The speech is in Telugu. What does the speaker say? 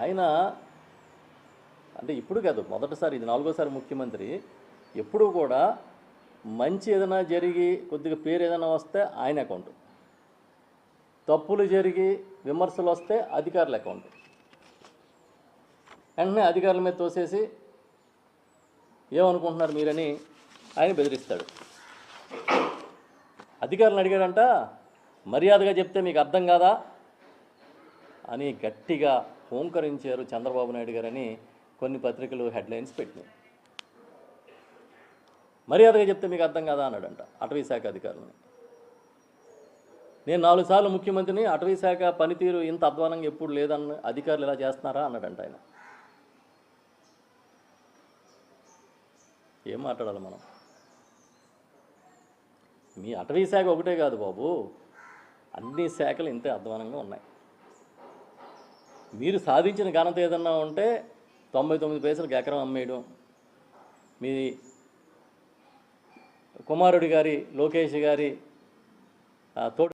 ఆయన అంటే ఇప్పుడు కాదు, మొదటిసారి, ఇది 4వ సారి ముఖ్యమంత్రి. ఎప్పుడు కూడా మంచి ఏదైనా జరిగి కొద్దిగా పేరు ఏదైనా వస్తే ఆయన అకౌంట్, తప్పులు జరిగి విమర్శలు వస్తే అధికారుల అకౌంట్. వెంటనే అధికారుల మీద తోసేసి ఏమనుకుంటున్నారు మీరని ఆయన బెదిరిస్తాడు. అధికారులను అడిగాడంట, మర్యాదగా చెప్తే మీకు అర్థం కాదా అని గట్టిగా హోంకరించారు చంద్రబాబు నాయుడు గారని కొన్ని పత్రికలు హెడ్లైన్స్ పెట్టినాయి. మర్యాదగా చెప్తే మీకు అర్థం కాదా అన్నాడంట అటవీ శాఖ అధికారులని. నేను 4 సార్లు ముఖ్యమంత్రిని, అటవీ శాఖ పనితీరు ఇంత అధ్వానంగా ఎప్పుడు లేదన్న అధికారులు ఇలా చేస్తున్నారా అన్నాడంట ఆయన. ఏం మాట్లాడాలి మనం? మీ అటవీ శాఖ ఒకటే కాదు బాబు, అన్ని శాఖలు ఇంతే అధ్వానంగా ఉన్నాయి. మీరు సాధించిన ఘనత ఏదన్నా ఉంటే 99 పైసలకు ఎకరం అమ్మేయడం, మీ కుమారుడి గారి లోకేష్ గారి తోటి